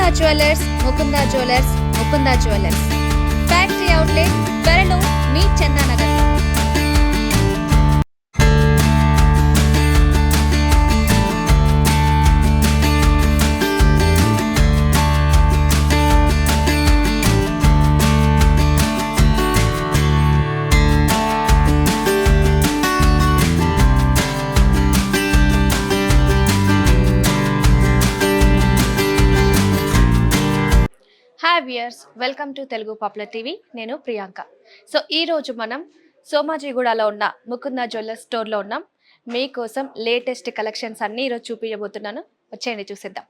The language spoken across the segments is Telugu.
ముకుందా జ్యువెలర్స్ ఫ్యాక్టరీ అవుట్లెట్ త్వరలో మీ Chandanagar. Hi viewers, welcome to Telugu popular TV. నేను ప్రియాంక. సో ఈరోజు మనం సోమాజిగూడలో ఉన్న ముకుందా జ్యువెలర్స్ స్టోర్లో ఉన్నాం. మీకోసం లేటెస్ట్ కలెక్షన్స్ అన్నీ ఈరోజు చూపించబోతున్నాను. వచ్చేయండి చూసేద్దాం.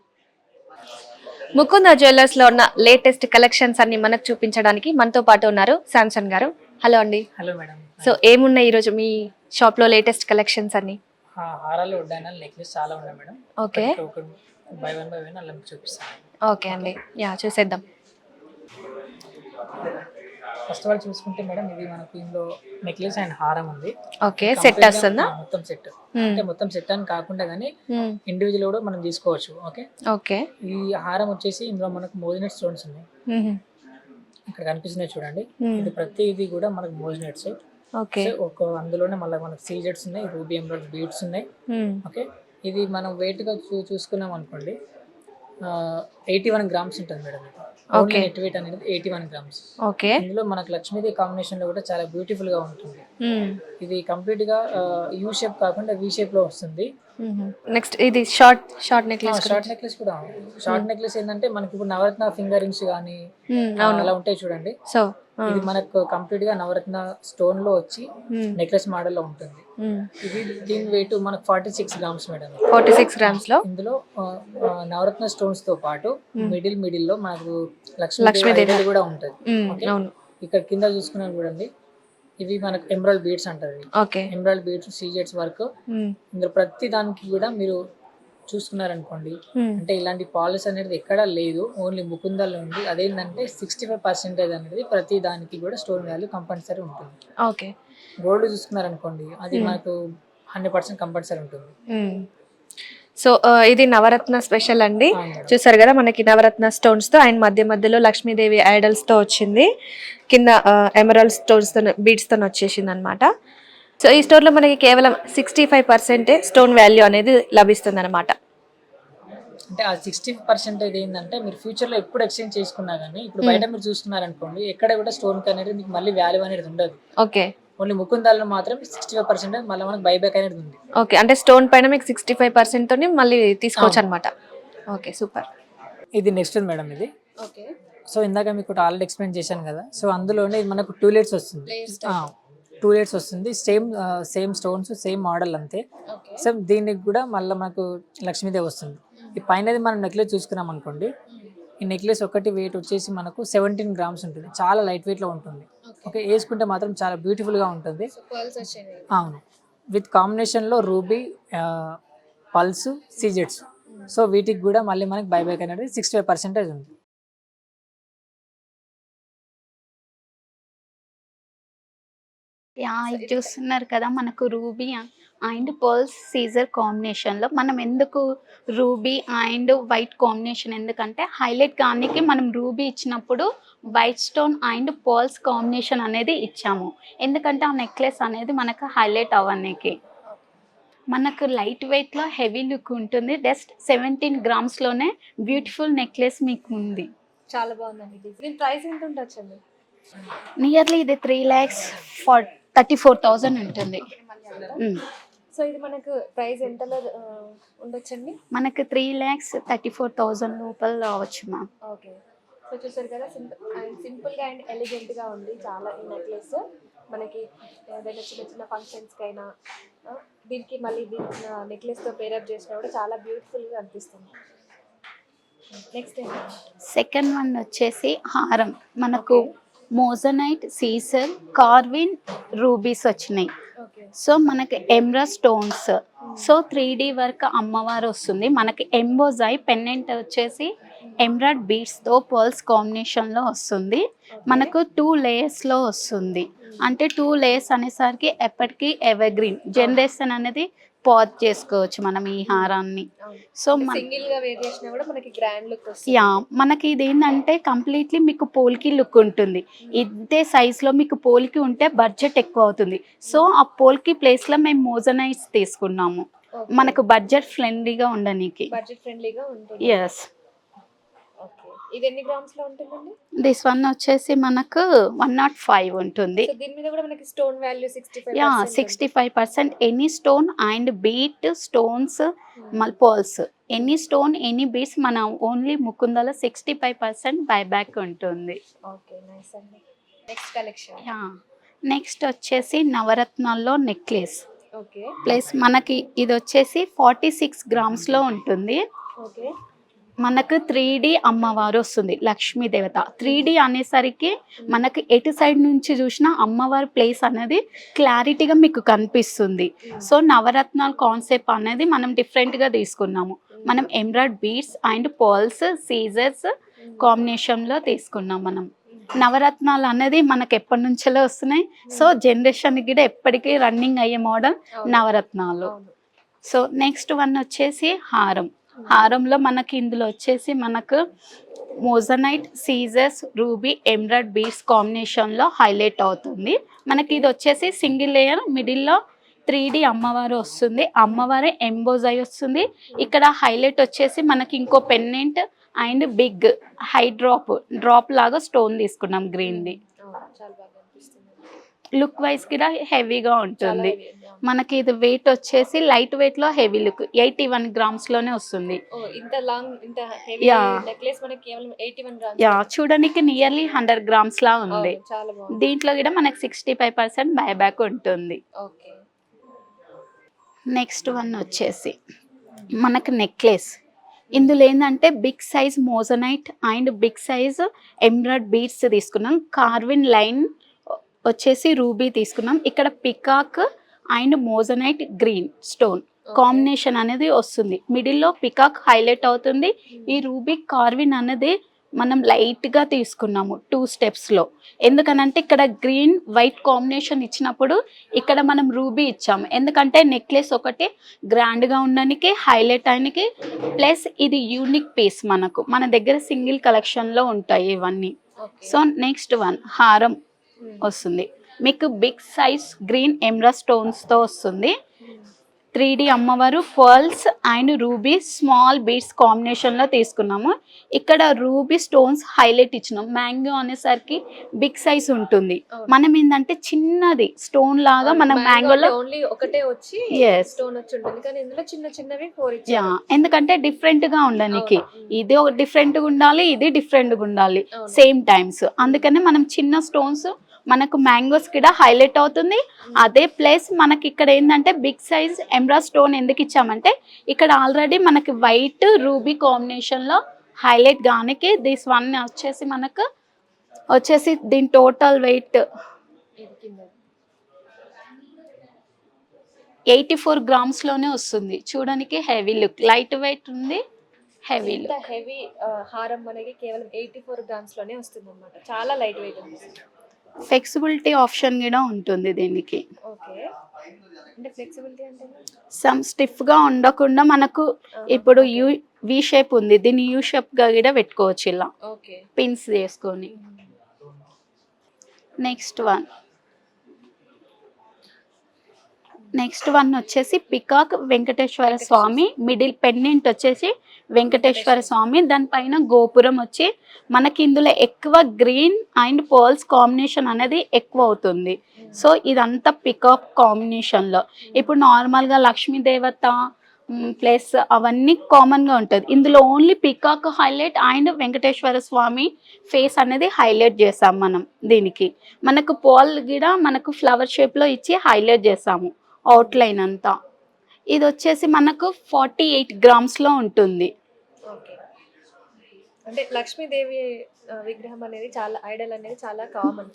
ముకుందా జ్యువెలర్స్లో ఉన్న లేటెస్ట్ కలెక్షన్స్ అన్ని మనకు చూపించడానికి మనతో పాటు ఉన్నారు శాంసన్ గారు. హలో అండి. Hello madam. సో ఏమున్నాయి ఈరోజు మీ షాప్లో లేటెస్ట్ కలెక్షన్స్ అన్ని? హారాలు వడ్డానాలు నెక్లెస్ చాలా ఉన్నాయి మేడం. ఓకే, బై వన్ అలా చూపిస్తాను. ఓకే అండి, యా చూసేద్దాం. ఫస్ట్ ఆఫ్ ఆల్ చూసుకుంటే మేడం, ఇది మనకు ఇందులో నెక్లెస్ అండ్ హారం ఉంది. ఓకే, సెట్ వస్తుందా? మొత్తం సెట్ అంటే మొత్తం సెట్ అని కాకుండా కానీ ఇండివిజువల్ కూడా మనం తీసుకోవచ్చు. Okay okay. ఈ హారం వచ్చేసి ఇందులో మనకు మోజినెట్ స్టోన్స్ ఉన్నాయి. ఇక్కడ కనిపిస్తున్నాయి చూడండి. ఇది ప్రతిది కూడా మనకు మోజినెట్స్. ఓకే, ఒక అందులోనే మళ్ళీ మనకు సీజెట్స్ ఉన్నాయి, రూబీ ఎమరాల్డ్ బీడ్స్ ఉన్నాయి. ఓకే, ఇది మనం వెయిట్ గా చూసుకున్నాం అనుకోండి 81 గ్రామ్స్ ఉంటుంది మేడం. ఓకే, నెట్ వెయిట్ అనేది 81 గ్రామ్స్. ఓకే, ఇందులో మనకు లక్ష్మీదేవి కాంబినేషన్ లో కూడా చాలా బ్యూటిఫుల్ గా ఉంటుంది. ఇది కంప్లీట్ గా యూ షేప్ కాకుండా వి షేప్ లో వస్తుంది. నెక్స్ట్ ఇది షార్ట్ నెక్లెస్ కూడా. షార్ట్ నెక్లెస్ ఏంటంటే మనకి ఇప్పుడు నవరత్న ఫింగర్ రింగ్స్ కానీ అలా ఉంటాయి చూడండి. సో ఇది మనకు కంప్లీట్ గా నవరత్న స్టోన్ లో వచ్చి నెక్లెస్ మోడల్ లో ఉంటుంది. ఇది దీని వెయిట్ మనకు 46 గ్రామ్స్ మేడం. 46 గ్రామ్స్ లో ఇందులో నవరత్న స్టోన్స్ తో పాటు మిడిల్ లో మనకు లక్ష్మీదేవి కూడా ఉంటుంది. ఇక్కడ కింద చూసుకున్నా చూడండి, ఇవి మనకు ఎమరాల్డ్ బీడ్స్ అంటారు. ఎమరాల్డ్ బీడ్స్, సీజెట్స్ వర్క్. ఇందులో ప్రతి దానికి కూడా మీరు చూసుకున్నారనుకోండి, అంటే ఇలాంటి పాలిష్ అనేది ఎక్కడా లేదు, ఓన్లీ ముకుందాలో ఉంది. అదేంటంటే 65% అనేది ప్రతి దానికి కూడా స్టోన్ వాల్యూ కంపల్సరీ ఉంటుంది. ఓకే, గోల్డ్ చూసుకున్నారనుకోండి, అది మనకు 100% కంపల్సరీ ఉంటుంది. సో ఇది నవరత్న స్పెషల్ అండి. చూసారు కదా, మనకి నవరత్న స్టోన్స్ తో అండ్ మధ్యలో లక్ష్మీదేవి ఐడల్స్ తో వచ్చింది. కింద ఎమరాల్డ్ స్టోన్స్ తో బీడ్స్ తో వచ్చేసింది అనమాట. సో ఈ స్టోర్ లో మనకి కేవలం 65% స్టోన్ వాల్యూ అనేది లభిస్తుంది అనమాట. అంటే ఆ 60% ఏంటంటే మీరు ఫ్యూచర్ లో ఎప్పుడు ఎక్స్చేంజ్ చేసుకున్నా కానీ, ఇప్పుడు బయట మీరు చూసుకున్నారనుకోండి, ఎక్కడ కూడా స్టోన్ అనేది మీకు మళ్ళీ వాల్యూ అనేది ఉండదు. ఓకే, ఓన్లీ ముకుందాల్లో మాత్రం 65% మళ్ళీ మనకు బైబ్యాక్ అనేది ఉంది. ఓకే, అంటే స్టోన్ పైన మీకు 65% తోని మళ్ళీ తీసుకోవచ్చు అనమాట. Okay, super. ఇది నెక్స్ట్ మేడం. ఇది ఓకే. సో ఇందాక మీకు ఆల్రెడీ ఎక్స్ప్లెయిన్ చేశాను కదా. సో అందులోనే మనకు 2 లేయర్స్ వస్తుంది. 2 లేయర్స్ వస్తుంది. సేమ్ స్టోన్స్, సేమ్ మోడల్ అంతే. సేమ్ దీనికి కూడా మళ్ళీ మనకు లక్ష్మీదేవి వస్తుంది. ఈ పైనది మనం నెక్లెస్ చూసుకున్నాం అనుకోండి, ఈ నెక్లెస్ ఒకటి వెయిట్ వచ్చేసి మనకు 17 గ్రామ్స్ ఉంటుంది. చాలా లైట్ వెయిట్ లో ఉంటుంది. ఓకే, వేసుకుంటే మాత్రం చాలా బ్యూటిఫుల్ గా ఉంటుంది. అవును, విత్ కాంబినేషన్ లో రూబీ, పల్స్, సీజెట్స్. సో వీటికి కూడా మళ్ళీ మనకి బైబ్యాక్ అనేది 65% ఉంది. ఇది చూస్తున్నారు కదా, మనకు రూబీ అండ్ పర్ల్స్ సీజర్ కాంబినేషన్లో మనం ఎందుకు రూబీ అండ్ వైట్ కాంబినేషన్ ఎందుకంటే హైలైట్ కానీ మనం రూబీ ఇచ్చినప్పుడు white stone and pearls combination అనేది ఇచ్చాము. ఎందుకంటే ఆ నెక్లెస్ అనేది మనకు హైలైట్ అవ్వడానికి. మనకు లైట్ వెయిట్లో హెవీ లుక్ ఉంటుంది. జస్ట్ 17 గ్రామ్స్లోనే బ్యూటిఫుల్ నెక్లెస్ మీకు ఉంది. చాలా బాగుందండి. దీని ప్రైస్ ఎంత ఉండొచ్చండి? నియర్లీ ఇది 3,34,000 ఉంటుంది. సో ఇది మనకు ప్రైస్ ఎంతలో ఉండొచ్చండి? మనకు 3,34,000 లోపల రావచ్చు మ్యామ్. ఓకే, సో చూసారు కదా, సింపుల్గా అండ్ ఎలిగెంట్గా ఉంది చాలా ఈ నెక్లెస్. మనకి ఏదైనా చిన్న ఫంక్షన్స్కైనా దీనికి మళ్ళీ నెక్లెస్తో పేరప్ చేసినా కూడా చాలా బ్యూటిఫుల్గా అనిపిస్తుంది. నెక్స్ట్ సెకండ్ వన్ వచ్చేసి హారం. మనకు మోజనైట్, సీసర్, కార్విన్, రూబీస్ వచ్చినాయి. సో మనకి ఎమ్రా స్టోన్స్. సో 3D వర్క్ అమ్మవారు వస్తుంది. మనకి ఎంబోజాయ్ పెండెంట్ వచ్చేసి ఎమ్రాడ్ బీడ్స్తో పర్ల్స్ కాంబినేషన్లో వస్తుంది. మనకు 2 లేయర్స్లో వస్తుంది. అంటే 2 లేయర్స్ అనేసరికి ఎప్పటికీ ఎవర్ గ్రీన్ జనరేషన్ అనేది పాజ్ చేసుకోవచ్చు మనం ఈ హారాన్ని. సో సింగిల్ గా వేర్ చేసినా కూడా మనకి గ్రాండ్ లుక్ వస్తుంది. యా, మనకి ఇది ఏంటంటే కంప్లీట్లీ మీకు పోల్కి లుక్ ఉంటుంది. ఇదే సైజ్లో మీకు పోల్కి ఉంటే బడ్జెట్ ఎక్కువ అవుతుంది. సో ఆ పోల్కి ప్లేస్లో మేము మోజనైట్స్ తీసుకున్నాము, మనకు బడ్జెట్ ఫ్రెండ్లీగా ఉండడానికి. బడ్జెట్ ఫ్రెండ్లీగా ఉంటుంది. ఎస్. ఓకే, ఇది ఎన్ని గ్రామ్స్ లో ఉంటుందండి? దిస్ వన్ వచ్చేసి మనకు 105 ఉంటుంది. సో దీని మీద కూడా మనకి stone value 65%. Yeah, 65% any stone and bead stones pearls, any stone any beads మన ఓన్లీ ముకుందలో 65% బైబ్యాక్ ఉంటుంది. ఓకే, నైస్ అండి. Next collection. యా, నెక్స్ట్ వచ్చేసి నవరత్నాల్లో నెక్లెస్. ఓకే. ప్లస్ మనకి ఇది వచ్చేసి 46 గ్రామ్స్లో ఉంటుంది. ఓకే. మనకు 3D అమ్మవారు వస్తుంది, లక్ష్మీ దేవత. 3D అనేసరికి మనకి ఎటు సైడ్ నుంచి చూసినా అమ్మవారి ప్లేస్ అనేది క్లారిటీగా మీకు కనిపిస్తుంది. సో నవరత్నాల కాన్సెప్ట్ అనేది మనం డిఫరెంట్గా తీసుకున్నాము. మనం ఎంబ్రాయిడ్ బీడ్స్ అండ్ పర్ల్స్ సీజర్స్ కాంబినేషన్లో తీసుకున్నాం. మనం నవరత్నాలు అనేది మనకు ఎప్పటి నుంచో వస్తున్నాయి. సో జనరేషన్కి కూడా ఎప్పటికీ రన్నింగ్ అయ్యే మోడల్ నవరత్నాలు. సో నెక్స్ట్ వన్ వచ్చేసి హారం. హారంలో మనకి ఇందులో వచ్చేసి మనకు మోజనైట్ సీజర్స్ రూబీ ఎంబ్రాయిడ్ బీడ్స్ కాంబినేషన్లో హైలైట్ అవుతుంది. మనకి ఇది వచ్చేసి సింగిల్ లేయర్, మిడిల్లో 3D అమ్మవారు వస్తుంది, అమ్మవారి ఎంబోజ్ అయి వస్తుంది. ఇక్కడ హైలైట్ వచ్చేసి మనకి ఇంకో pendant and big high drop లాగా స్టోన్ తీసుకున్నాం గ్రీన్ది. లుక్ వైజ్ కూడా హెవీగా ఉంటుంది. మనకి ఇది వెయిట్ వచ్చేసి లైట్ వెయిట్ లో హెవీ లుక్ 81 గ్రామ్స్ లోనే వస్తుంది. యా, చూడడానికి నియర్లీ 100 గ్రామ్స్ లా ఉంది. దీంట్లో కూడా మనకి 65% బైబ్యాక్ ఉంటుంది. నెక్స్ట్ వన్ వచ్చేసి మనకి నెక్లెస్. ఇందులో ఏంటంటే big size moissanite and big size ఎంబ్రాయిడ్ బీడ్స్ తీసుకున్నాం. కార్విన్ లైన్ వచ్చేసి రూబీ తీసుకున్నాం. ఇక్కడ peacock and moissanite green stone combination అనేది వస్తుంది. మిడిల్లో పికాక్ హైలైట్ అవుతుంది. ఈ రూబీ కార్విన్ అనేది మనం లైట్గా తీసుకున్నాము 2 స్టెప్స్లో. ఎందుకనంటే ఇక్కడ గ్రీన్ వైట్ కాంబినేషన్ ఇచ్చినప్పుడు ఇక్కడ మనం రూబీ ఇచ్చాము. ఎందుకంటే నెక్లెస్ ఒకటి గ్రాండ్గా ఉండడానికి హైలైట్ అయ్యడానికి, ప్లస్ ఇది యూనిక్ పీస్ మన దగ్గర సింగిల్ కలెక్షన్లో ఉంటాయి ఇవన్నీ. సో నెక్స్ట్ వన్ హారం వస్తుంది మీకు బిగ్ సైజ్ గ్రీన్ ఎమరాల్డ్ స్టోన్స్తో వస్తుంది. 3D అమ్మవారు pearls and ruby small beads కాంబినేషన్లో తీసుకున్నాము. ఇక్కడ రూబీ స్టోన్స్ హైలైట్ ఇచ్చినాం. మ్యాంగో అనేసరికి బిగ్ సైజ్ ఉంటుంది, మనం ఏంటంటే చిన్నది స్టోన్ లాగా మనం మ్యాంగోలో ఒకటే వచ్చి స్టోన్ వచ్చి ఉంటుంది, కానీ ఇందులో చిన్న చిన్నవి 4 యా, ఎందుకంటే డిఫరెంట్గా ఉండడానికి ఇది డిఫరెంట్గా ఉండాలి, ఇది డిఫరెంట్గా ఉండాలి సేమ్ టైమ్స్. అందుకనే మనం చిన్న స్టోన్స్ మనకు మ్యాంగోస్ కూడా హైలైట్ అవుతుంది. అదే ప్లేస్ మనకి ఇక్కడ ఏంటంటే బిగ్ సైజ్ ఎమరాల్డ్ స్టోన్ ఎందుకు ఇచ్చామంటే ఇక్కడ ఆల్రెడీ మనకి వైట్ రూబీ కాంబినేషన్లో హైలైట్ గానికి దిస్ వన్ వచ్చేసి మనకు వచ్చేసి దీని టోటల్ వెయిట్ 84 గ్రామ్స్లోనే వస్తుంది. చూడడానికి హెవీ లుక్, లైట్ వెయిట్ ఉంది, హెవీ లుక్. హెవీ హారం మనకి కేవలం 84 గ్రామ్స్ లోనే వస్తుంది అన్నమాట. చాలా లైట్ వెయిట్ ఉంది. ఫ్లెక్సిబిలిటీ ఆప్షన్ కూడా ఉంటుంది దీనికి. ఓకే, అంటే ఫ్లెక్సిబిలిటీ అంటే సమ్ స్టిఫ్గా ఉండకుండా మనకు ఇప్పుడు వి షేప్ ఉంది, దీన్ని యూ షేప్గా కూడా పెట్టుకోవచ్చు ఇలా పిన్స్ చేసుకొని. నెక్స్ట్ వన్ వచ్చేసి పికాక్ వెంకటేశ్వర స్వామి, మిడిల్ పెన్నెంట్ వచ్చేసి వెంకటేశ్వర స్వామి, దానిపైన గోపురం వచ్చి మనకి ఇందులో ఎక్కువ గ్రీన్ అండ్ పర్ల్స్ కాంబినేషన్ అనేది ఎక్కువ అవుతుంది. సో ఇదంతా పికాక్ కాంబినేషన్లో. ఇప్పుడు నార్మల్గా లక్ష్మీ దేవత ప్లస్ అవన్నీ కామన్గా ఉంటుంది, ఇందులో only peacock highlight and Venkateswara Swami face అనేది హైలైట్ చేసాం మనం. దీనికి మనకు పాల్ కూడా మనకు ఫ్లవర్ షేప్లో ఇచ్చి హైలైట్ చేసాము అవుట్లైన్ అంతా. ఇది వచ్చేసి మనకు 48 గ్రామ్స్లో ఉంటుంది. అంటే లక్ష్మీదేవి విగ్రహం అనేది చాలా ఐడల్ అనేది చాలా కామన్.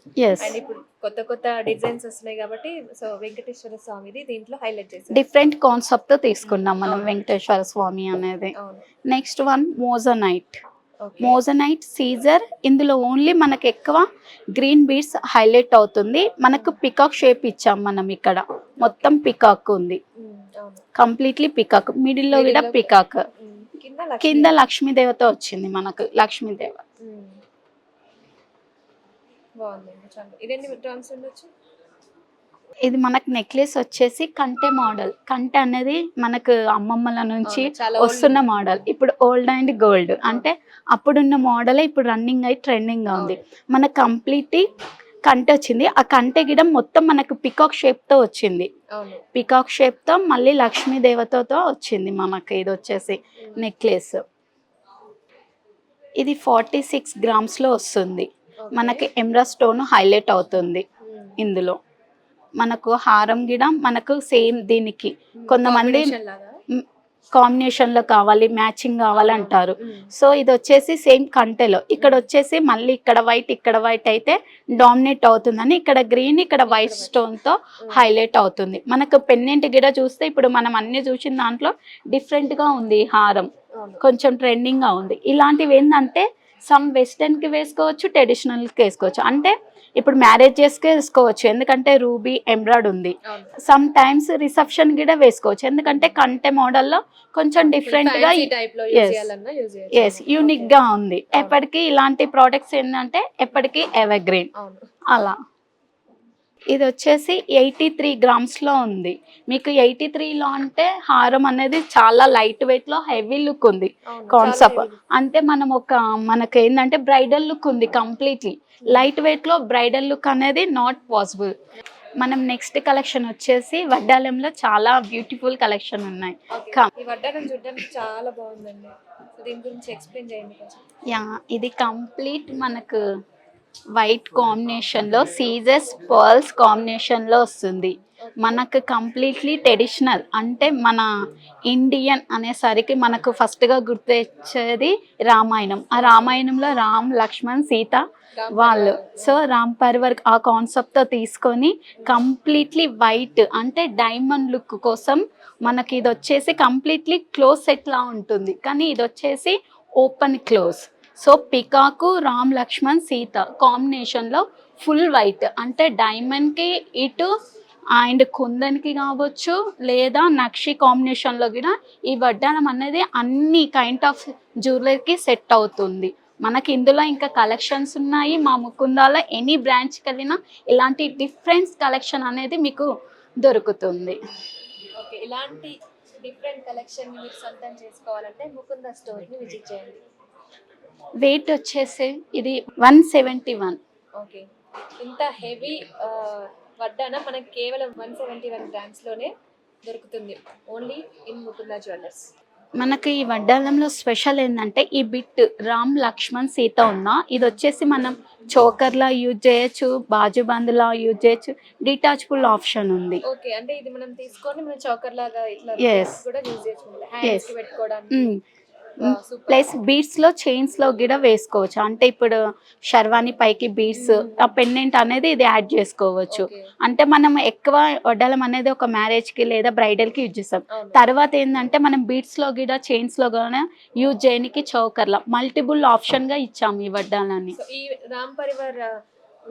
అండ్ ఇప్పుడు కొత్త కొత్త డిజైన్స్ వస్తున్నాయి కాబట్టి సో వెంకటేశ్వర స్వామిది దీంట్లో హైలైట్ చేసి డిఫరెంట్ కాన్సెప్ట్ తీసుకున్నాం మనం వెంకటేశ్వర స్వామి అనేది. నెక్స్ట్ వన్ మోజనైట్ సీజర్. ఇందులో ఓన్లీ మనకు ఎక్కువ గ్రీన్ బీడ్స్ హైలైట్ అవుతుంది. మనకు పికాక్ షేప్ ఇచ్చాం మనం, ఇక్కడ మొత్తం పికాక్ ఉంది కంప్లీట్లీ పికాక్, మిడిల్లో కూడా పికాక్, కింద కింద లక్ష్మీదేవత వచ్చింది మనకు. లక్ష్మీదేవ బాగుందండి చాలా. ఇదేంటి టర్మ్స్ ఉండొచ్చు? ఇది మనకు నెక్లెస్ వచ్చేసి కంటె మోడల్. కంటె అనేది మనకు అమ్మమ్మల నుంచి వస్తున్న మోడల్. ఇప్పుడు ఓల్డ్ అండ్ గోల్డ్ అంటే అప్పుడున్న మోడలే ఇప్పుడు రన్నింగ్ అయి ట్రెండింగ్ గా ఉంది. మనకు కంప్లీట్లీ కంటె వచ్చింది. ఆ కంటె గిడం మొత్తం మనకు పికాక్ షేప్ తో వచ్చింది. పికాక్ షేప్ తో మళ్ళీ లక్ష్మీ దేవతతో వచ్చింది మనకి. ఇది వచ్చేసి నెక్లెస్. ఇది 46 గ్రామ్స్ లో వస్తుంది. మనకి ఎమరా స్టోన్ హైలైట్ అవుతుంది ఇందులో. మనకు హారం గిడ మనకు సేమ్ దీనికి కొంతమంది కాంబినేషన్ లో కావాలి, మ్యాచింగ్ కావాలంటారు. సో ఇది వచ్చేసి సేమ్ కంటెలో, ఇక్కడ వచ్చేసి మళ్ళీ ఇక్కడ వైట్ అయితే డామినేట్ అవుతుందని ఇక్కడ గ్రీన్, ఇక్కడ వైట్ స్టోన్ తో హైలైట్ అవుతుంది. మనకు పెన్నెంట్ గిడ చూస్తే ఇప్పుడు మనం అన్ని చూసిన దాంట్లో డిఫరెంట్ గా ఉంది. హారం కొంచెం ట్రెండింగ్ గా ఉంది. ఇలాంటివి ఏంటంటే సమ్ వెస్టర్న్ కి వేసుకోవచ్చు, ట్రెడిషనల్ కి వేసుకోవచ్చు. అంటే ఇప్పుడు మ్యారేజెస్ కి వేసుకోవచ్చు ఎందుకంటే రూబీ ఎంబ్రాయిడ్ ఉంది. సమ్ టైమ్స్ రిసెప్షన్ కూడా వేసుకోవచ్చు ఎందుకంటే కంటె మోడల్లో కొంచెం డిఫరెంట్ గా యూనిక్ గా ఉంది. ఎప్పటికీ ఇలాంటి ప్రోడక్ట్స్ ఏంటంటే ఎప్పటికీ ఎవర్ గ్రీన్ అలా. ఇది వచ్చేసి 83 గ్రామ్స్ లో ఉంది. మీకు 83లో అంటే హారం అనేది చాలా లైట్ వెయిట్ లో హెవీ లుక్ ఉంది కాన్సెప్ట్. అంటే మనం మనకు ఏంటంటే బ్రైడల్ లుక్ ఉంది కంప్లీట్లీ. లైట్ వెయిట్ లో బ్రైడల్ లుక్ అనేది నాట్ పాసిబుల్. మనం నెక్స్ట్ కలెక్షన్ వచ్చేసి వడ్డాలంలో చాలా బ్యూటిఫుల్ కలెక్షన్ ఉన్నాయి. చాలా బాగుందండి. దీని గురించి ఎక్స్ప్లెయిన్ చేయండి కొంచెం. యా, ఇది కంప్లీట్ మనకు వైట్ కాంబినేషన్ లో సీజర్స్ పర్ల్స్ కాంబినేషన్ లో వస్తుంది. మనకు కంప్లీట్లీ ట్రెడిషనల్ అంటే మన ఇండియన్ అనేసరికి మనకు ఫస్ట్ గా గుర్తొచ్చేది రామాయణం. ఆ రామాయణంలో రామ్, లక్ష్మణ్, సీత వాళ్ళు. సో రామ్ పరివార్ ఆ కాన్సెప్ట్ తో తీసుకొని కంప్లీట్లీ వైట్ అంటే డైమండ్ లుక్ కోసం మనకి ఇది వచ్చేసి కంప్లీట్లీ క్లోజ్ సెట్ లా ఉంటుంది. కానీ ఇది వచ్చేసి open close. So peacock, Ram, Lakshman, Sita కాంబినేషన్లో ఫుల్ వైట్ అంటే డైమండ్కి ఇటు అండ్ కుందన్కి కావచ్చు లేదా నక్షి కాంబినేషన్లో కూడా ఈ వడ్డానం అనేది అన్ని కైండ్ ఆఫ్ జ్యువెలరీకి సెట్ అవుతుంది. మనకి ఇందులో ఇంకా కలెక్షన్స్ ఉన్నాయి. మా ముకుందాలో ఎనీ బ్రాంచ్కి వెళ్ళినా ఇలాంటి డిఫరెంట్ కలెక్షన్ అనేది మీకు దొరుకుతుంది. ఓకే, ఇలాంటి డిఫరెంట్ కలెక్షన్ మీరు సొంతం చేసుకోవాలంటే ముకుందా స్టోర్ని విజిట్ చేయండి. వెయిట్ వచ్చేసి ఇది 171. ఓకే, ఇంత హెవీ వడ్డాన మనకి కేవలం 171 గ్రామ్స్లోనే దొరుకుతుంది. Only in Mukunda jewellers. మనకి ఈ వడ్డాలంలో స్పెషల్ ఏంటంటే ఈ బిట్ రామ్, లక్ష్మణ్, సీత ఉన్న ఇది వచ్చేసి మనం చోకర్లా యూజ్ చేయొచ్చు, బాజుబందులా యూజ్ చేయొచ్చు, డిటాచబుల్ ఆప్షన్ ఉంది. ఓకే, అంటే ఇది మనం తీసుకొని మనం చోకర్ లాగా ఇట్లా కూడా యూజ్ చేయొచ్చు, హ్యాండ్స్ కి పెట్టుకోవడానికి. ప్లస్ బీడ్స్ లో చైన్స్ లో కూడా వేసుకోవచ్చు. అంటే ఇప్పుడు షర్వాణి పైకి బీడ్స్ ఆ పెండెంట్ అనేది ఇది యాడ్ చేసుకోవచ్చు. అంటే మనం ఎక్కువ వడ్డాలం అనేది ఒక మ్యారేజ్ కి లేదా బ్రైడల్ కి యూజ్ చేస్తాం. తర్వాత ఏంటంటే మనం బీడ్స్ లో కూడా చైన్స్ లో కూడా యూజ్ చేయడానికి చౌకర్లా మల్టిపుల్ ఆప్షన్ గా ఇచ్చాము ఈ వడ్డాలని. ఈ రామ్ పరివార్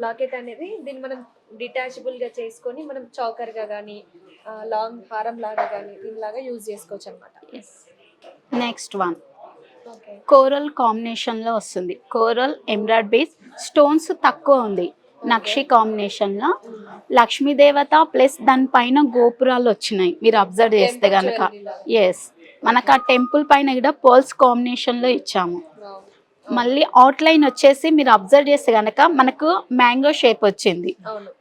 లాకెట్ అనేది దీన్ని మనం డిటాచబుల్ గా చేసుకొని మనం చౌకర్ గా కానీ లాంగ్ హారం లాగా కానీ దీనిలాగా యూజ్ చేసుకోవచ్చు అనమాట. నెక్స్ట్ వన్ కోరల్ కాంబినేషన్ లో వస్తుంది. కోరల్ ఎంబ్రాయిడ్ బేస్ స్టోన్స్ తక్కువ ఉంది. నక్షి కాంబినేషన్ లో లక్ష్మీదేవత ప్లస్ దానిపైన గోపురాలు వచ్చినాయి మీరు అబ్జర్వ్ చేస్తే గనక. ఎస్, మనకు ఆ టెంపుల్ పైన కూడా పర్ల్స్ కాంబినేషన్ లో ఇచ్చాము. మళ్ళీ అవుట్ లైన్ వచ్చేసి మీరు అబ్జర్వ్ చేస్తే గనక మనకు మ్యాంగో షేప్ వచ్చింది.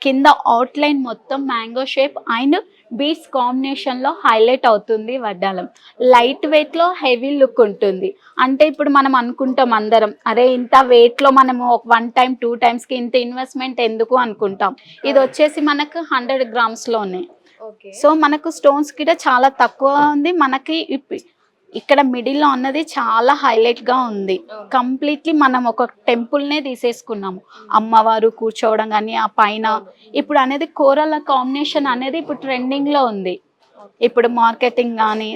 కింద అవుట్ లైన్ మొత్తం mango shape and beads combination లో హైలైట్ అవుతుంది వడ్డాలం. లైట్ వెయిట్ లో హెవీ లుక్ ఉంటుంది. అంటే ఇప్పుడు మనం అనుకుంటాం అందరం, అరే ఇంత వెయిట్ లో మనము 1 టైం 2 టైమ్స్ కి ఇంత ఇన్వెస్ట్మెంట్ ఎందుకు అనుకుంటాం. ఇది వచ్చేసి మనకు 100 గ్రామ్స్ లోనే. సో మనకు స్టోన్స్ కూడా చాలా తక్కువ ఉంది. మనకి ఇక్కడ మిడిల్లో అన్నది చాలా హైలైట్ గా ఉంది. కంప్లీట్లీ మనం ఒక టెంపుల్ నే తీసేసుకున్నాము. అమ్మవారు కూర్చోవడం కానీ ఆ పైన ఇప్పుడు అనేది కోరల కాంబినేషన్ అనేది ఇప్పుడు ట్రెండింగ్ లో ఉంది. ఇప్పుడు మార్కెటింగ్ కానీ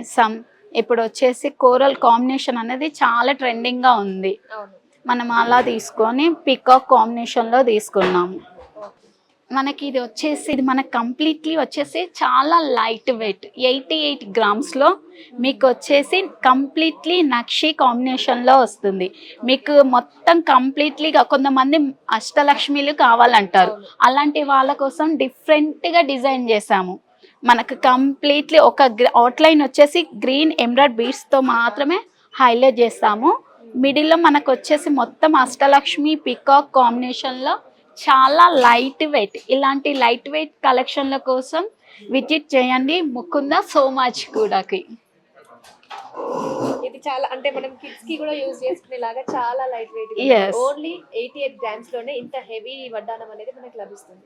ఇప్పుడు వచ్చేసి కోరల్ కాంబినేషన్ అనేది చాలా ట్రెండింగ్ గా ఉంది. మనం అలా తీసుకొని పికాక్ కాంబినేషన్ లో తీసుకున్నాము. మనకి ఇది వచ్చేసి ఇది మనకు కంప్లీట్లీ వచ్చేసి చాలా లైట్ వెయిట్ 88 గ్రామ్స్లో మీకు వచ్చేసి కంప్లీట్లీ నక్షి కాంబినేషన్లో వస్తుంది. మీకు మొత్తం కంప్లీట్లీగా కొంతమంది అష్టలక్ష్మిలు కావాలంటారు, అలాంటి వాళ్ళ కోసం డిఫరెంట్గా డిజైన్ చేశాము. మనకు కంప్లీట్లీ ఒక అవుట్లైన్ వచ్చేసి గ్రీన్ ఎంబ్రాయిడ్ బీడ్స్తో మాత్రమే హైలైట్ చేస్తాము. మిడిల్లో మనకు వచ్చేసి మొత్తం అష్టలక్ష్మి పికాక్ కాంబినేషన్లో చాలా లైట్ వెయిట్. ఇలాంటి లైట్ వెయిట్ కలెక్షన్ల కోసం విజిట్ చేయండి ముకుంద సోమాజిగూడకి. ఇది చాలా అంటే మనం కిడ్స్ కి కూడా యూజ్ చేసుకునేలాగా చాలా light weight. Yes. Only 88 grams లోనే ఇంత హెవీ వడ్డానం అనేది మనకు లభిస్తుంది.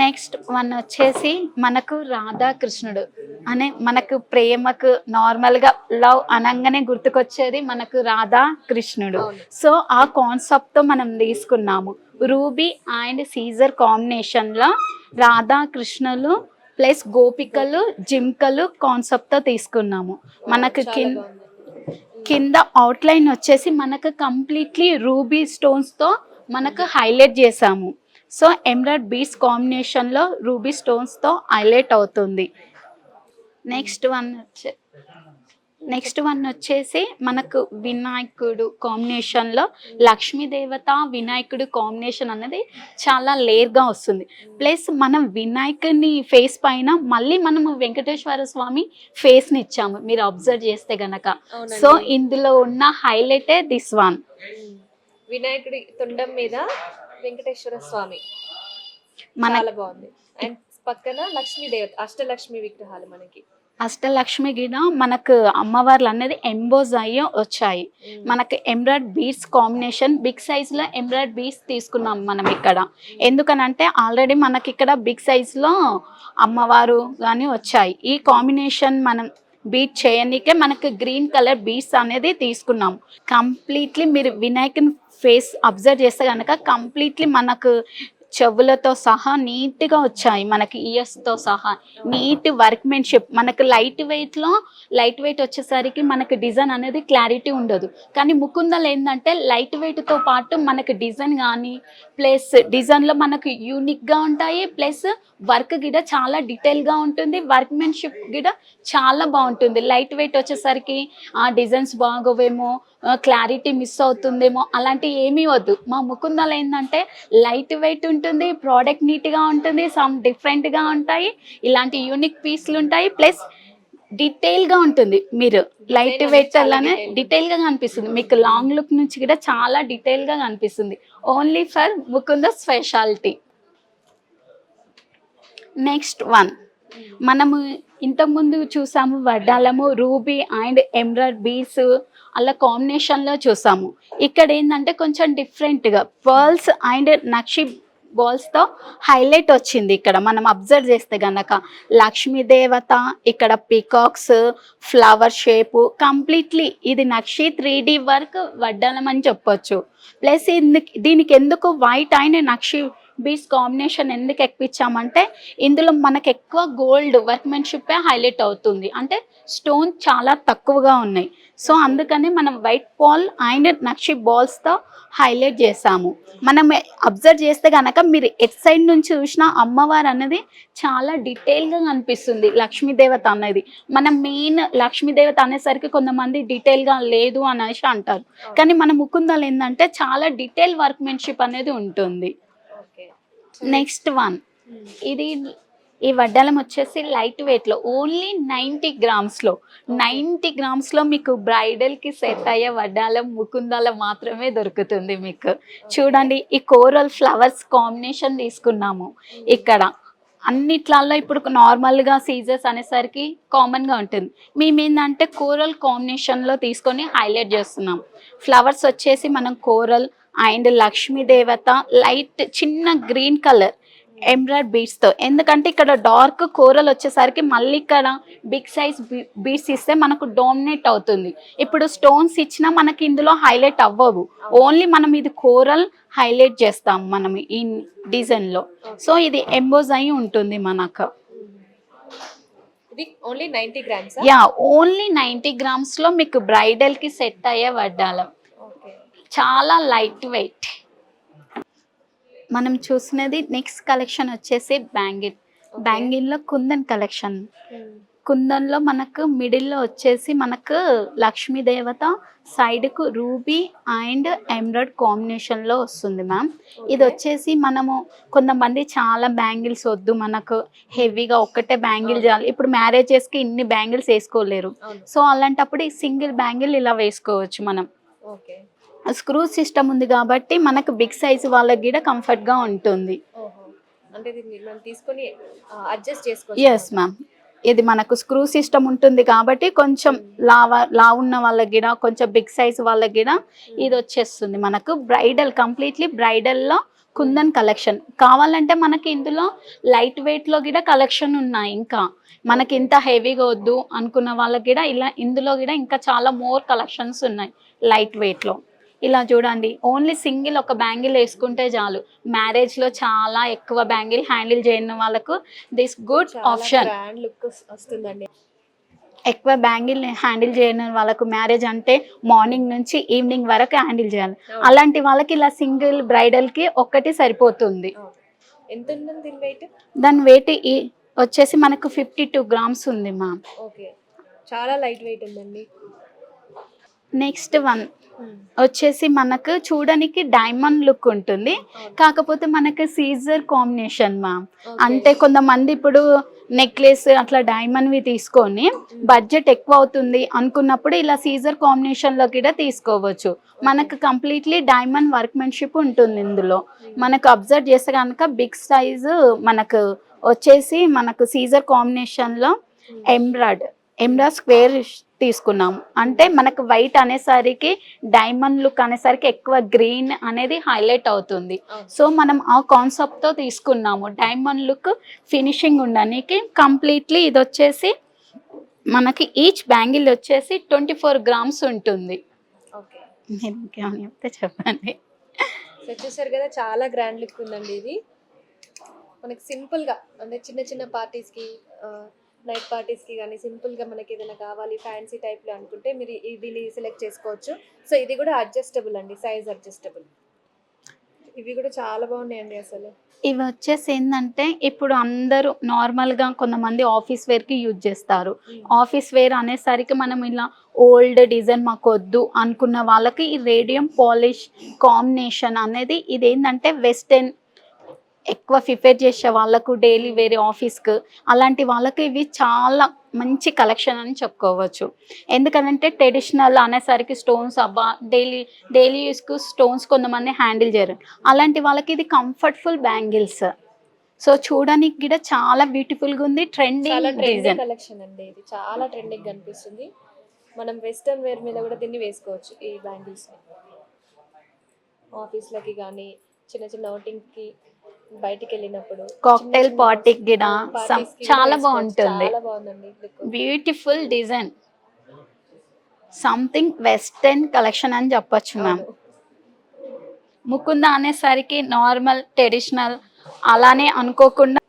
నెక్స్ట్ వన్ వచ్చేసి మనకు రాధాకృష్ణుడు అనే మనకు ప్రేమకు నార్మల్గా లవ్ అనగానే గుర్తుకొచ్చేది మనకు రాధాకృష్ణుడు. సో ఆ కాన్సెప్ట్తో మనం తీసుకున్నాము. రూబీ అండ్ సీజర్ కాంబినేషన్లో రాధాకృష్ణులు ప్లస్ గోపికలు జింకలు కాన్సెప్ట్తో తీసుకున్నాము. మనకు కింద అవుట్లైన్ వచ్చేసి మనకు కంప్లీట్లీ రూబీ స్టోన్స్తో మనకు హైలైట్ చేసాము. సో ఎమరాల్డ్ బీడ్స్ కాంబినేషన్లో రూబీ స్టోన్స్తో హైలైట్ అవుతుంది. నెక్స్ట్ వన్ వచ్చేసి మనకు వినాయకుడు కాంబినేషన్లో లక్ష్మీదేవత వినాయకుడు కాంబినేషన్ అనేది చాలా లేయర్గా వస్తుంది. ప్లస్ మనం వినాయకుని ఫేస్ పైన మళ్ళీ మనము వెంకటేశ్వర స్వామి ఫేస్ని ఇచ్చాము మీరు అబ్జర్వ్ చేస్తే గనక. సో ఇందులో ఉన్న హైలైటే దిస్ వన్. వినాయకుడి తొండం మీద వెంకటేశ్వర స్వామి చాలా బాగుంది. అండ్ పక్కన లక్ష్మీదేవత అష్టలక్ష్మి విగ్రహాలు మనకి అష్టలక్ష్మి గిడ మనకు అమ్మవార్లు అనేది ఎంబోజ్ అయ్యి వచ్చాయి. మనకు ఎంబ్రాయిడ్ బీడ్స్ కాంబినేషన్ బిగ్ సైజ్లో ఎంబ్రాయిడ్ బీడ్స్ తీసుకున్నాం మనం ఇక్కడ. ఎందుకనంటే ఆల్రెడీ మనకి ఇక్కడ బిగ్ సైజ్లో అమ్మవారు కానీ వచ్చాయి. ఈ కాంబినేషన్ మనం బీట్ చేయడానికే మనకు గ్రీన్ కలర్ బీడ్స్ అనేది తీసుకున్నాం. కంప్లీట్లీ మీరు వినాయకుని ఫేస్ అబ్జర్వ్ చేస్తే కనుక కంప్లీట్లీ మనకు చెవులతో సహా నీట్గా వచ్చాయి. మనకి ఇయర్స్తో సహా నీట్ వర్క్మెన్షిప్. మనకు లైట్ వెయిట్ వచ్చేసరికి మనకు డిజైన్ అనేది క్లారిటీ ఉండదు. కానీ ముకుందలు ఏంటంటే లైట్ వెయిట్తో పాటు మనకు డిజైన్ కానీ ప్లస్ డిజైన్లో మనకు యూనిక్గా ఉంటాయి. ప్లస్ వర్క్ గిడ చాలా డీటెయిల్గా ఉంటుంది. వర్క్మెన్షిప్ గిడ చాలా బాగుంటుంది. లైట్ వెయిట్ వచ్చేసరికి ఆ డిజైన్స్ బాగోవేమో, క్లారిటీ మిస్ అవుతుందేమో అలాంటివి ఏమీ వద్దు. మా ముకుందలు ఏంటంటే లైట్ వెయిట్ ఉంటుంది, ప్రోడక్ట్ నీట్గా ఉంటుంది, సమ్ డిఫరెంట్గా ఉంటాయి, ఇలాంటి యూనిక్ పీస్లు ఉంటాయి. ప్లస్ డీటెయిల్గా ఉంటుంది. మీరు లైట్ వెయిట్ అలానే డీటెయిల్గా కనిపిస్తుంది. మీకు లాంగ్ లుక్ నుంచి కూడా చాలా డీటెయిల్గా కనిపిస్తుంది. Only for Mukunda speciality. Next one మనము ఇంతకుముందు చూసాము వడ్డాలము రూబీ అండ్ ఎమరాల్డ్ బీడ్స్ అలా కాంబినేషన్లో చూసాము. ఇక్కడ ఏంటంటే కొంచెం డిఫరెంట్గా పర్ల్స్ అండ్ నక్షి బాల్స్తో హైలైట్ వచ్చింది. ఇక్కడ మనం అబ్జర్వ్ చేస్తే కనుక లక్ష్మీదేవత, ఇక్కడ పికాక్స్, ఫ్లవర్ షేపు, కంప్లీట్లీ ఇది నక్షి 3D వర్క్ వడ్డాలం అని చెప్పొచ్చు. ప్లస్ దీనికి ఎందుకు white and nakshi beads combination ఎందుకు ఎక్కించామంటే ఇందులో మనకు ఎక్కువ గోల్డ్ వర్క్మెన్షిప్పే హైలైట్ అవుతుంది. అంటే స్టోన్ చాలా తక్కువగా ఉన్నాయి. సో అందుకని మనం వైట్ బాల్ అండ్ నక్షి బాల్స్తో హైలైట్ చేసాము. మనం అబ్జర్వ్ చేస్తే కనుక మీరు ఎట్ సైడ్ నుంచి చూసిన అమ్మవారు అనేది చాలా డీటెయిల్గా కనిపిస్తుంది. లక్ష్మీదేవత అనేది మనం మెయిన్ లక్ష్మీదేవత అనేసరికి కొంతమంది డీటెయిల్గా లేదు అనేసి అంటారు. కానీ మన ముకుందలు ఏంటంటే చాలా డీటెయిల్ వర్క్మెన్షిప్ అనేది ఉంటుంది. నెక్స్ట్ వన్ ఇది ఈ వడ్డాలం వచ్చేసి లైట్ వెయిట్లో ఓన్లీ 90 గ్రామ్స్లో మీకు బ్రైడల్కి సెట్ అయ్యే వడ్డాలం ముకుందాల మాత్రమే దొరుకుతుంది. మీకు చూడండి ఈ కోరల్ ఫ్లవర్స్ కాంబినేషన్ తీసుకున్నాము. ఇక్కడ అన్నిట్లలో ఇప్పుడు నార్మల్గా సీజర్స్ అనేసరికి కామన్గా ఉంటుంది. మేమేంటంటే కోరల్ కాంబినేషన్లో తీసుకొని హైలైట్ చేస్తున్నాం. ఫ్లవర్స్ వచ్చేసి మనం కోరల్ అండ్ లక్ష్మీదేవత లైట్ చిన్న గ్రీన్ కలర్ ఎంబ్రాయిడ్ బీడ్స్తో. ఎందుకంటే ఇక్కడ డార్క్ కోరల్ వచ్చేసరికి మళ్ళీ ఇక్కడ బిగ్ సైజ్ బీడ్స్ ఇస్తే మనకు డామినేట్ అవుతుంది. ఇప్పుడు స్టోన్స్ ఇచ్చినా మనకి ఇందులో హైలైట్ అవ్వవు. ఓన్లీ మనం ఇది కోరల్ హైలైట్ చేస్తాం మనం ఈ డిజైన్లో. సో ఇది ఎంబోజ్ అయి ఉంటుంది మనకు. ఇది ఓన్లీ 90 గ్రామ్స్. యా ఓన్లీ 90 గ్రామ్స్లో మీకు బ్రైడల్కి సెట్ అయ్యే వడ్డాలం. చాలా లైట్ వెయిట్. మనం చూసినది నెక్స్ట్ కలెక్షన్ వచ్చేసి బ్యాంగిల్లో కుందన్ కలెక్షన్. కుందన్లో మనకు మిడిల్లో వచ్చేసి మనకు లక్ష్మీ దేవత, సైడ్కు రూబీ అండ్ ఎమరాల్డ్ కాంబినేషన్లో వస్తుంది మ్యామ్. ఇది వచ్చేసి మనము కొంతమంది చాలా బ్యాంగిల్స్ వద్దు మనకు హెవీగా ఒక్కటే బ్యాంగిల్ చేయాలి, ఇప్పుడు మ్యారేజెస్కి ఇన్ని బ్యాంగిల్స్ వేసుకోలేరు. సో అలాంటప్పుడు ఈ సింగిల్ బ్యాంగిల్ ఇలా వేసుకోవచ్చు మనం. ఓకే. స్క్రూ సిస్టమ్ ఉంది కాబట్టి మనకు బిగ్ సైజ్ వాళ్ళకి కూడా కంఫర్ట్గా ఉంటుంది. అంటే దీన్ని మనం తీసుకొని అడ్జస్ట్ చేసుకోవచ్చు. ఎస్ మ్యామ్, ఇది మనకు స్క్రూ సిస్టమ్ ఉంటుంది కాబట్టి కొంచెం లావు ఉన్న వాళ్ళకి కూడా కొంచెం బిగ్ సైజ్ వాళ్ళకి కూడా ఇది వచ్చేస్తుంది మనకు. కంప్లీట్లీ బ్రైడల్లో కుందన్ కలెక్షన్ కావాలంటే మనకి ఇందులో లైట్ వెయిట్లో కూడా కలెక్షన్ ఉన్నాయి. ఇంకా మనకి ఇంత హెవీగా వద్దు అనుకున్న వాళ్ళకి కూడా ఇందులో కూడా ఇంకా చాలా మోర్ కలెక్షన్స్ ఉన్నాయి లైట్ వెయిట్లో. ఇలా చూడండి, ఓన్లీ సింగిల్ ఒక బ్యాంగిల్ వేసుకుంటే చాలు. మ్యారేజ్లో చాలా ఎక్కువ బ్యాంగిల్ హ్యాండిల్ చేయని వాళ్ళకు దిస్ గుడ్ ఆప్షన్. లుక్ వస్తుందండి. ఎక్కువ బ్యాంగిల్ హ్యాండిల్ చేయని వాళ్ళకు మ్యారేజ్ అంటే మార్నింగ్ నుంచి ఈవినింగ్ వరకు హ్యాండిల్ చేయాలి. అలాంటి వాళ్ళకి ఇలా సింగిల్ బ్రైడల్కి ఒక్కటి సరిపోతుంది. ఎంత ఉందండి దీని వెయిట్? దాని వెయిట్ వచ్చేసి మనకు 52 grams ఉంది మ్యామ్. ఓకే, చాలా లైట్ వెయిట్ ఉందండి. నెక్స్ట్ వన్ వచ్చేసి మనకు చూడడానికి డైమండ్ లుక్ ఉంటుంది, కాకపోతే మనకు సీజర్ కాంబినేషన్ మ్యామ్. అంటే కొంతమంది ఇప్పుడు నెక్లెస్ అట్లా డైమండ్వి తీసుకొని బడ్జెట్ ఎక్కువ అవుతుంది అనుకున్నప్పుడు ఇలా సీజర్ కాంబినేషన్లో కూడా తీసుకోవచ్చు. మనకు కంప్లీట్లీ డైమండ్ వర్క్మెన్షిప్ ఉంటుంది ఇందులో. మనకు అబ్జర్వ్ చేస్తే కనుక బిగ్ సైజు మనకు వచ్చేసి మనకు సీజర్ కాంబినేషన్లో ఎమరాల్డ్ స్క్వేర్ తీసుకున్నాము. అంటే మనకు వైట్ అనేసరికి డైమండ్ లుక్ అనేసరికి ఎక్కువ గ్రీన్ అనేది హైలైట్ అవుతుంది. సో మనం ఆ కాన్సెప్ట్తో తీసుకున్నాము డైమండ్ లుక్ ఫినిషింగ్ ఉండడానికి. కంప్లీట్లీ ఇది వచ్చేసి మనకి ఈచ్ బ్యాంగిల్ వచ్చేసి 24 grams ఉంటుంది. ఓకే, మీరు ఇంకేమైనా చెప్తే చెప్పండి. చూసారు కదా, చాలా గ్రాండ్ లుక్ ఉందండి. ఇది మనకి సింపుల్గా అంటే చిన్న చిన్న పార్టీస్కి, నైట్ పార్టీస్కి కానీ సింపుల్గా మనకి ఏదైనా కావాలి ఫ్యాన్సీ టైప్లో అనుకుంటే మీరు దీన్ని సెలెక్ట్ చేసుకోవచ్చు. సో ఇది కూడా అడ్జస్టబుల్ అండి, సైజ్ అడ్జస్టబుల్. ఇవి కూడా చాలా బాగున్నాయండి అసలు. ఇవి వచ్చేసి ఏంటంటే ఇప్పుడు అందరూ నార్మల్గా కొంతమంది ఆఫీస్ వేర్కి యూజ్ చేస్తారు. ఆఫీస్ వేర్ అనేసరికి మనం ఇలా ఓల్డ్ డిజైన్ మాకు వద్దు అనుకున్న వాళ్ళకి ఈ రేడియం పాలిష్ కాంబినేషన్ అనేది ఇది ఏంటంటే వెస్టర్న్ ఎక్కువ ప్రిఫర్ చేసే వాళ్ళకు డైలీ వేరే ఆఫీస్కి అలాంటి వాళ్ళకి ఇవి చాలా మంచి కలెక్షన్ అని చెప్పుకోవచ్చు. ఎందుకంటే ట్రెడిషనల్ అనేసరికి స్టోన్స్ డైలీ యూస్కు స్టోన్స్ కొంతమంది హ్యాండిల్ చేయరు. అలాంటి వాళ్ళకి ఇది కంఫర్టబుల్ బ్యాంగిల్స్. సో చూడడానికి కూడా చాలా బ్యూటిఫుల్గా ఉంది. ట్రెండింగ్ డిజైన్ కలెక్షన్ అండి, ఇది చాలా ట్రెండింగ్ కనిపిస్తుంది. మనం వెస్టర్న్ వేర్ మీద కూడా దీన్ని వేసుకోవచ్చు ఈ బ్యాంగిల్స్ని. ఆఫీస్లకి కానీ చిన్న చిన్న అవుటింగ్కి బయటికి వెళ్ళినప్పుడు కాక్టైల్ పార్టీకి కూడా చాలా బాగుంటుంది. చాలా బాగుందండి, beautiful design, something western collection అని చెప్పొచ్చు మ్యామ్. ముకుంద అనేసరికి నార్మల్ ట్రెడిషనల్ అలానే అనుకోకుండా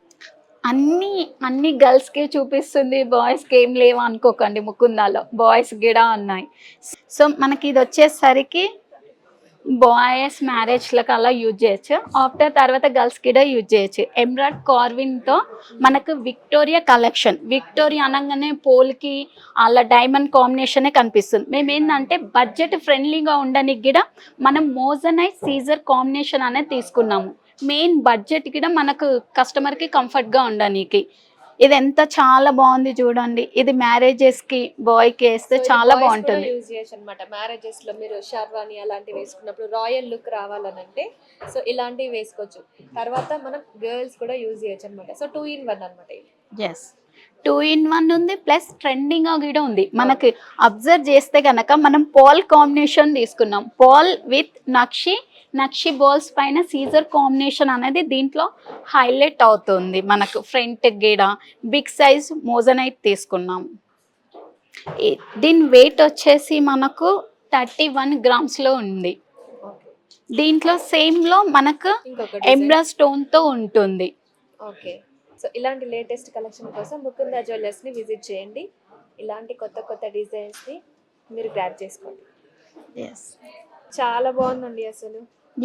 అన్ని గర్ల్స్కి చూపిస్తుంది, బాయ్స్కి ఏం లేవు అనుకోకండి. ముకుందాలో బాయ్స్ కూడా ఉన్నాయి. సో మనకి ఇది వచ్చేసరికి బాయ్స్ మ్యారేజ్లకు అలా యూజ్ చేయొచ్చు. ఆఫ్టర్ తర్వాత గర్ల్స్ కూడా యూజ్ చేయొచ్చు. ఎమరాల్డ్ కార్వింగ్తో మనకు విక్టోరియా కలెక్షన్. విక్టోరియా అనగానే పోల్కి అలా డైమండ్ కాంబినేషనే కనిపిస్తుంది. మేము ఏంటంటే బడ్జెట్ ఫ్రెండ్లీగా ఉండడానికి కూడా మనం మోజనైట్ సీజర్ కాంబినేషన్ అనేది తీసుకున్నాము. మెయిన్ బడ్జెట్ కూడా మనకు కస్టమర్కి కంఫర్ట్గా ఉండడానికి. ఇది ఎంత చాలా బాగుంది చూడండి. ఇది మ్యారేజెస్కి బాయ్కి వేస్తే చాలా బాగుంటుంది. యూజ్ చేయొచ్చు అనమాట. మ్యారేజెస్లో మీరు షర్వాని అలాంటివి వేసుకున్నప్పుడు రాయల్ లుక్ రావాలనంటే సో ఇలాంటివి వేసుకోవచ్చు. తర్వాత మనం గర్ల్స్ కూడా యూజ్ చేయొచ్చు అనమాట. సో 2 in 1 అనమాట ఇది. ఎస్, 2 in 1 ఉంది, ప్లస్ ట్రెండింగ్ కూడా ఉంది. మనకి అబ్జర్వ్ చేస్తే కనుక మనం పాల్ కాంబినేషన్ తీసుకున్నాం. పాల్ విత్ నక్షి బాల్స్ పైన సీజర్ కాంబినేషన్ అనేది దీంట్లో హైలైట్ అవుతుంది. మనకు ఫ్రంట్ గీడ బిగ్ సైజ్ మోజనైట్ తీసుకున్నాం. దీని వెయిట్ వచ్చేసి మనకు 31 grams ఉంది. దీంట్లో సేమ్లో మనకు ఎమరాల్డ్ స్టోన్తో ఉంటుంది. ఓకే, సో ఇలాంటి లేటెస్ట్ కలెక్షన్ కోసం ముకుంద జ్యువెలర్స్ని విజిట్ చేయండి. ఇలాంటి కొత్త కొత్త డిజైన్స్ని మీరు గ్రాబ్ చేసుకోండి. ఎస్, చాలా బాగుందండి అసలు.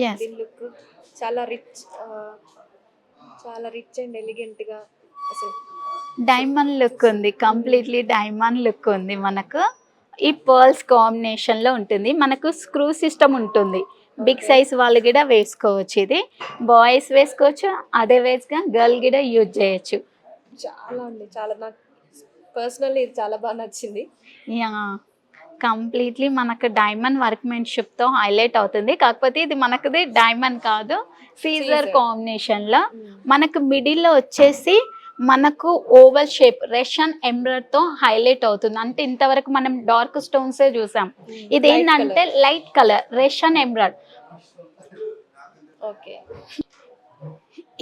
ఎస్. దీని లుక్ చాలా రిచ్, చాలా రిచ్ అండ్ ఎలిగెంట్ గా అసలు. డైమండ్ లుక్ ఉంది, కంప్లీట్లీ డైమండ్ లుక్ ఉంది మనకు. ఈ పర్ల్స్ కాంబినేషన్ లో ఉంటుంది. మనకు స్క్రూ సిస్టమ్ ఉంటుంది. బిగ్ సైజ్ వాళ్ళు కూడా వేసుకోవచ్చు. ఇది బాయ్స్ వేసుకోవచ్చు, అదే వేస్గా గర్ల్ కూడా యూజ్ చేయొచ్చు. చాలా అండి, చాలా నాకు పర్సనల్లీ ఇది చాలా బాగా నచ్చింది. యా, కంప్లీట్లీ మనకు డైమండ్ వర్క్మెన్షిప్తో హైలైట్ అవుతుంది. కాకపోతే ఇది మనకుది డైమండ్ కాదు, సీజర్ Caesar. కాంబినేషన్లో. మనకు మిడిల్లో వచ్చేసి మనకు ఓవల్ షేప్ రష్యన్ ఎంబ్రాయిడరీతో హైలైట్ అవుతుంది. అంటే ఇంతవరకు మనం డార్క్ స్టోన్సే చూసాం. ఇదేంటంటే light colour Russian embroidery. Okay,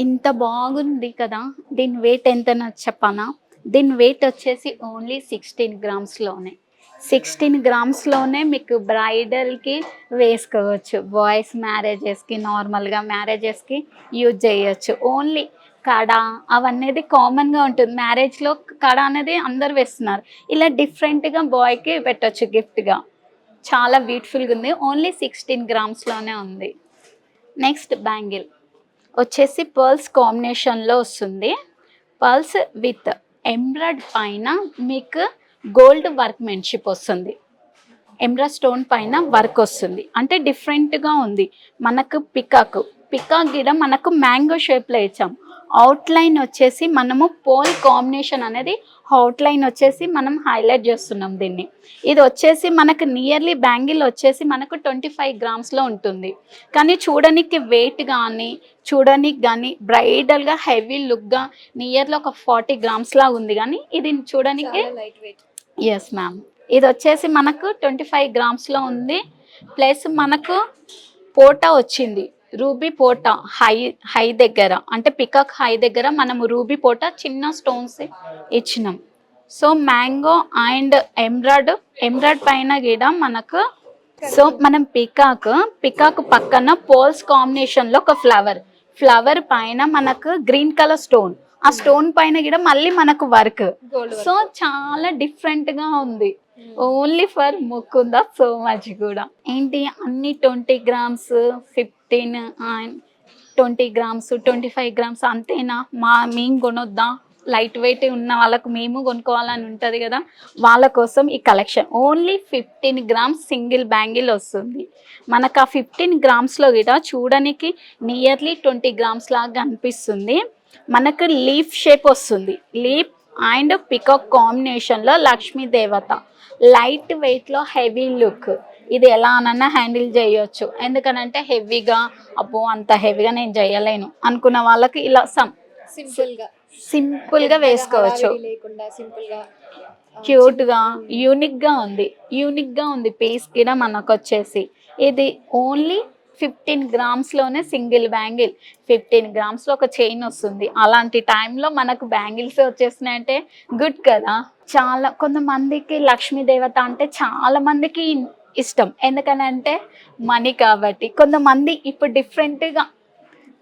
ఇంత బాగుంది కదా. దీని వెయిట్ ఎంత చెప్పనా? దీని వెయిట్ వచ్చేసి ఓన్లీ 16 గ్రామ్స్లోనే. 16 గ్రామ్స్లోనే మీకు బ్రైడల్కి వేసుకోవచ్చు, బాయ్స్ మ్యారేజెస్కి, నార్మల్గా మ్యారేజెస్కి యూజ్ చేయొచ్చు. ఓన్లీ కడ అవన్నీ కామన్గా ఉంటుంది. మ్యారేజ్లో కడ అనేది అందరు వేస్తున్నారు. ఇలా డిఫరెంట్గా బాయ్కి పెట్టచ్చు గిఫ్ట్గా. చాలా బ్యూటిఫుల్గా ఉంది. ఓన్లీ 16 గ్రామ్స్లోనే ఉంది. నెక్స్ట్ బ్యాంగిల్ వచ్చేసి పర్ల్స్ కాంబినేషన్లో వస్తుంది. పర్ల్స్ విత్ ఎంబ్రాయిడ్ పైన మీకు గోల్డ్ వర్క్మెన్షిప్ వస్తుంది. ఎంబ్రాయిడ్ స్టోన్ పైన వర్క్ వస్తుంది. అంటే డిఫరెంట్గా ఉంది. మనకు పికాక్ గిడ మనకు మ్యాంగో షేప్లో ఇచ్చాం. అవుట్లైన్ వచ్చేసి మనము పోల్ కాంబినేషన్ అనేది అవుట్లైన్ వచ్చేసి మనం హైలైట్ చేస్తున్నాం దీన్ని. ఇది వచ్చేసి మనకు నియర్లీ బ్యాంగిల్ వచ్చేసి మనకు 25 గ్రామ్స్లో ఉంటుంది. కానీ చూడడానికి వెయిట్ కానీ బ్రైడల్గా హెవీ లుక్గా నియర్లీ ఒక 40 గ్రామ్స్లా ఉంది. కానీ ఇది చూడడానికి లైట్ వెయిట్. Yes ma'am. ఇది వచ్చేసి మనకు 25 గ్రామ్స్లో ఉంది. ప్లస్ మనకు పోటా వచ్చింది, రూబీ పోటా హై దగ్గర, అంటే పికాక్ హై దగ్గర మనము రూబీ పోటా చిన్న స్టోన్స్ ఇచ్చినాం. సో మ్యాంగో అండ్ ఎంబ్రాయిడ్ పైన కూడా మనకు. సో మనం పికాక్ పక్కన పోల్స్ కాంబినేషన్లో ఒక ఫ్లవర్ పైన మనకు గ్రీన్ కలర్ స్టోన్, ఆ స్టోన్ పైన కూడా మళ్ళీ మనకు వర్క్. సో చాలా డిఫరెంట్గా ఉంది. Only for Mukunda so much కూడా. ఏంటి అన్ని 20 గ్రామ్స్ 15 అండ్ 20 గ్రామ్స్ 25 గ్రామ్స్ అంతేనా? మేము కొనొద్దా? లైట్ వెయిట్ ఉన్న వాళ్ళకు మేము కొనుక్కోవాలని ఉంటుంది కదా, వాళ్ళ కోసం ఈ collection. Only 15 grams single bangle వస్తుంది మనకు. ఆ 15 గ్రామ్స్లో కూడా చూడడానికి నియర్లీ 20 గ్రామ్స్ లాగా అనిపిస్తుంది. మనకు లీఫ్ షేప్ వస్తుంది. లీఫ్ అండ్ పికాక్ కాంబినేషన్లో లక్ష్మీ దేవత, లైట్ వెయిట్లో హెవీ లుక్. ఇది ఎలా అనన్నా హ్యాండిల్ చేయొచ్చు. ఎందుకనంటే హెవీగా అబ్బో అంత హెవీగా నేను చేయలేను అనుకున్న వాళ్ళకి ఇలా సింపుల్గా వేసుకోవచ్చు. లేకుండా సింపుల్ గా క్యూట్గా యూనిక్గా ఉంది పీస్ కూడా మనకు వచ్చేసి. ఇది ఓన్లీ 15 గ్రామ్స్లోనే సింగిల్ బ్యాంగిల్. 15 గ్రామ్స్లో ఒక చైన్ వస్తుంది. అలాంటి టైంలో మనకు బ్యాంగిల్స్ వచ్చేసినాయంటే గుడ్ కదా. చాలా కొంతమందికి లక్ష్మీ దేవత అంటే చాలా మందికి ఇష్టం. ఎందుకనంటే మనీ కాబట్టి. కొంతమంది ఇప్పుడు డిఫరెంట్గా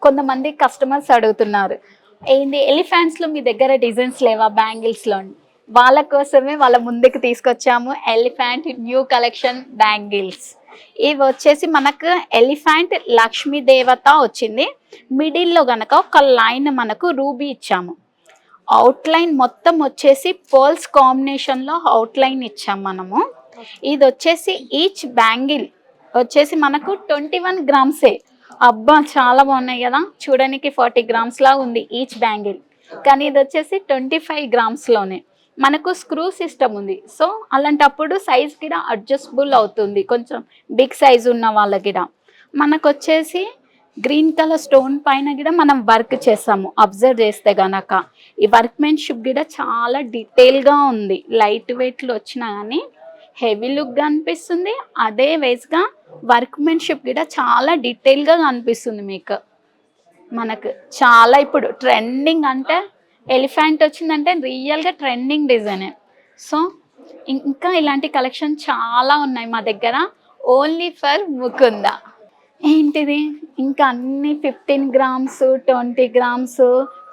కొంతమంది కస్టమర్స్ అడుగుతున్నారు, ఏంది ఎలిఫెంట్స్లో మీ దగ్గర డిజైన్స్ లేవా బ్యాంగిల్స్లో? వాళ్ళ కోసమే వాళ్ళ ముందుకు తీసుకొచ్చాము ఎలిఫెంట్ న్యూ కలెక్షన్ బ్యాంగిల్స్. ఇవి వచ్చేసి మనకు ఎలిఫెంట్ లక్ష్మీ దేవత వచ్చింది. మిడిల్లో గనక ఒక లైన్ మనకు రూబీ ఇచ్చాము. అవుట్లైన్ మొత్తం వచ్చేసి పర్ల్స్ కాంబినేషన్లో అవుట్లైన్ ఇచ్చాము మనము. ఇది వచ్చేసి ఈచ్ బ్యాంగిల్ వచ్చేసి మనకు 21 గ్రామ్సే. అబ్బా చాలా బాగున్నాయి కదా, చూడడానికి 40 గ్రామ్స్ లా ఉంది ఈచ్ బ్యాంగిల్. కానీ ఇది వచ్చేసి 25 గ్రామ్స్లోనే. మనకు స్క్రూ సిస్టమ్ ఉంది. సో అలాంటప్పుడు సైజ్ కూడా అడ్జస్టబుల్ అవుతుంది. కొంచెం బిగ్ సైజ్ ఉన్న వాళ్ళకి కూడా. మనకు వచ్చేసి గ్రీన్ కలర్ స్టోన్ పైన కూడా మనం వర్క్ చేసాము. అబ్జర్వ్ చేస్తే గనక ఈ వర్క్మెన్షిప్ కూడా చాలా డీటెయిల్గా ఉంది. లైట్ వెయిట్లో వచ్చినా కానీ హెవీ లుక్గా అనిపిస్తుంది. అదే వేస్గా వర్క్మెన్షిప్ కూడా చాలా డీటెయిల్గా కనిపిస్తుంది మీకు. మనకు చాలా ఇప్పుడు ట్రెండింగ్ అంటే ఎలిఫెంట్ వచ్చిందంటే రియల్గా ట్రెండింగ్ డిజైనే. సో ఇంకా ఇలాంటి కలెక్షన్ చాలా ఉన్నాయి మా దగ్గర, ఓన్లీ ఫర్ ముకుంద. ఏంటిది ఇంకా అన్ని 15 గ్రామ్స్ 20 గ్రామ్స్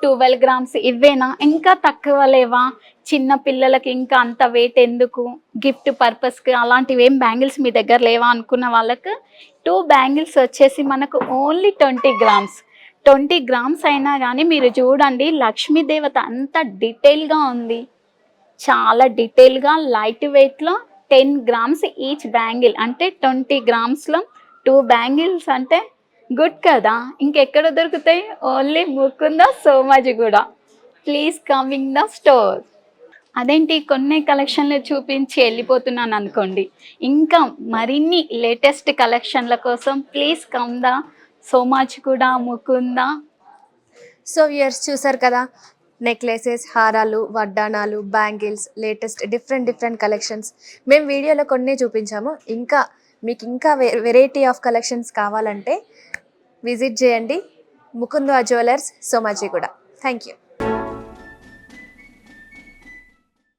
12 గ్రామ్స్ ఇవేనా? ఇంకా తక్కువ లేవా? చిన్న పిల్లలకి ఇంకా అంత వెయిట్ ఎందుకు, గిఫ్ట్ పర్పస్కి అలాంటివి ఏం బ్యాంగిల్స్ మీ దగ్గర లేవా అనుకున్న వాళ్ళకు 2 బ్యాంగిల్స్ వచ్చేసి మనకు ఓన్లీ 20 గ్రామ్స్. 20 గ్రామ్స్ అయినా కానీ మీరు చూడండి లక్ష్మీదేవత అంత డీటెయిల్గా ఉంది, చాలా డీటెయిల్గా లైట్ వెయిట్లో 10 గ్రామ్స్ ఈచ్ బ్యాంగిల్ అంటే 20 గ్రామ్స్లో 2 బ్యాంగిల్స్ అంటే గుడ్ కదా. ఇంకెక్కడ దొరుకుతాయి? Only Mukunda Somajiguda. Please coming the store. అదేంటి కొన్ని కలెక్షన్లు చూపించి వెళ్ళిపోతున్నాను అనుకోండి, ఇంకా మరిన్ని లేటెస్ట్ కలెక్షన్ల కోసం please come the Somajiguda Mukunda. So viewers చూసారు కదా, నెక్లెసెస్, హారాలు, వడ్డానాలు, బ్యాంగిల్స్, లేటెస్ట్ డిఫరెంట్ కలెక్షన్స్ మేము వీడియోలో కొన్ని చూపించాము. ఇంకా మీకు ఇంకా వెరైటీ ఆఫ్ కలెక్షన్స్ కావాలంటే విజిట్ చేయండి Mukunda jewellers, Somajiguda. Thank you.